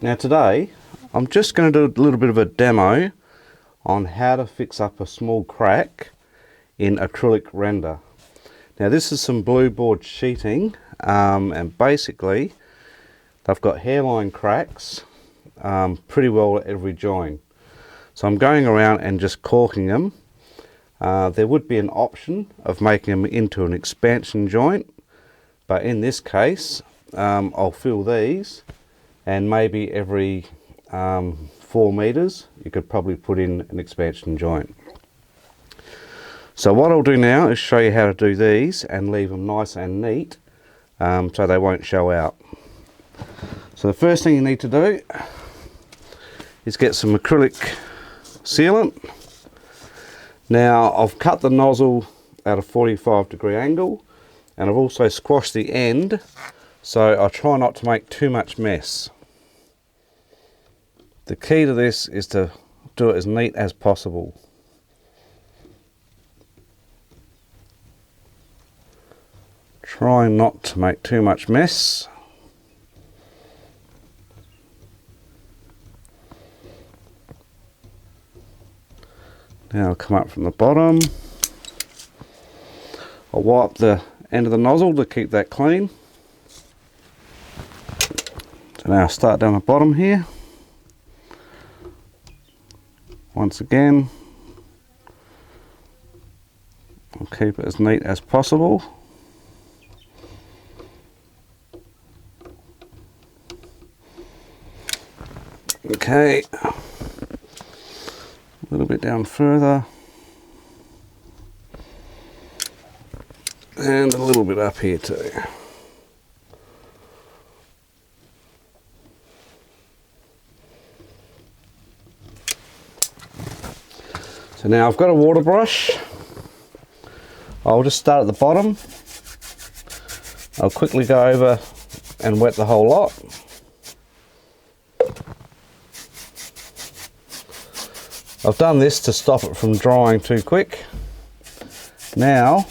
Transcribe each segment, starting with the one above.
Now today I'm just going to do a little bit of a demo on how to fix up a small crack in acrylic render. Now this is some blue board sheeting and basically they've got hairline cracks pretty well at every joint. So I'm going around and just caulking them. There would be an option of making them into an expansion joint, but in this case I'll fill these, and maybe every 4 meters you could probably put in an expansion joint. So what I'll do now is show you how to do these and leave them nice and neat so they won't show out. So the first thing you need to do is get some acrylic sealant. Now I've cut the nozzle at a 45-degree angle, and I've also squashed the end, so I try not to make too much mess. The key to this is to do it as neat as possible. Try not to make too much mess. Now I'll come up from the bottom. I'll wipe the end of the nozzle to keep that clean. So now I'll start down the bottom here. Once again, I'll keep it as neat as possible. Okay, a little bit down further, and a little bit up here too. So now I've got a water brush. I'll just start at the bottom. I'll quickly go over and wet the whole lot. I've done this to stop it from drying too quick. Now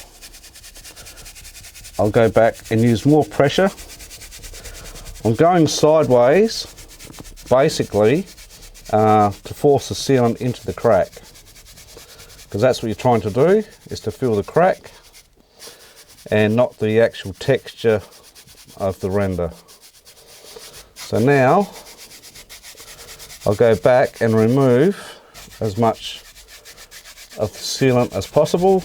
I'll go back and use more pressure. I'm going sideways basically to force the sealant into the crack, because that's what you're trying to do, is to fill the crack and not the actual texture of the render. So now I'll go back and remove as much of the sealant as possible,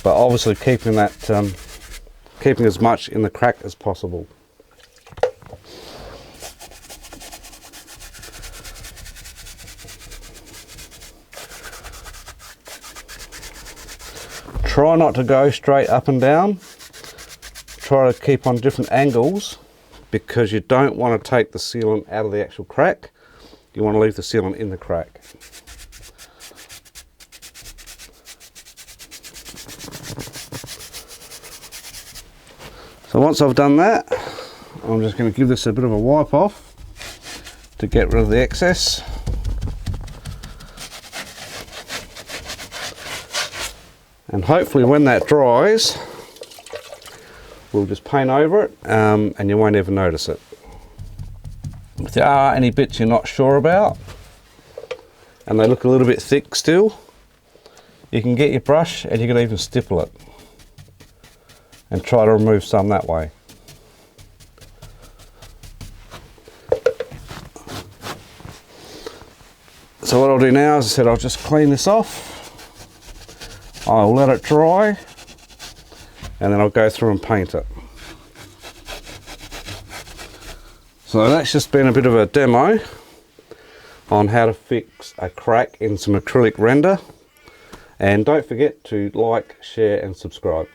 but obviously keeping as much in the crack as possible. Try not to go straight up and down. Try to keep on different angles, because you don't want to take the sealant out of the actual crack. You want to leave the sealant in the crack. So once I've done that, I'm just going to give this a bit of a wipe off to get rid of the excess. And hopefully when that dries, we'll just paint over it and you won't even notice it. If there are any bits you're not sure about and they look a little bit thick still, you can get your brush and you can even stipple it and try to remove some that way. So what I'll do now, as I said, I'll just clean this off. I'll let it dry, and then I'll go through and paint it. So that's just been a bit of a demo on how to fix a crack in some acrylic render. And don't forget to like, share and subscribe.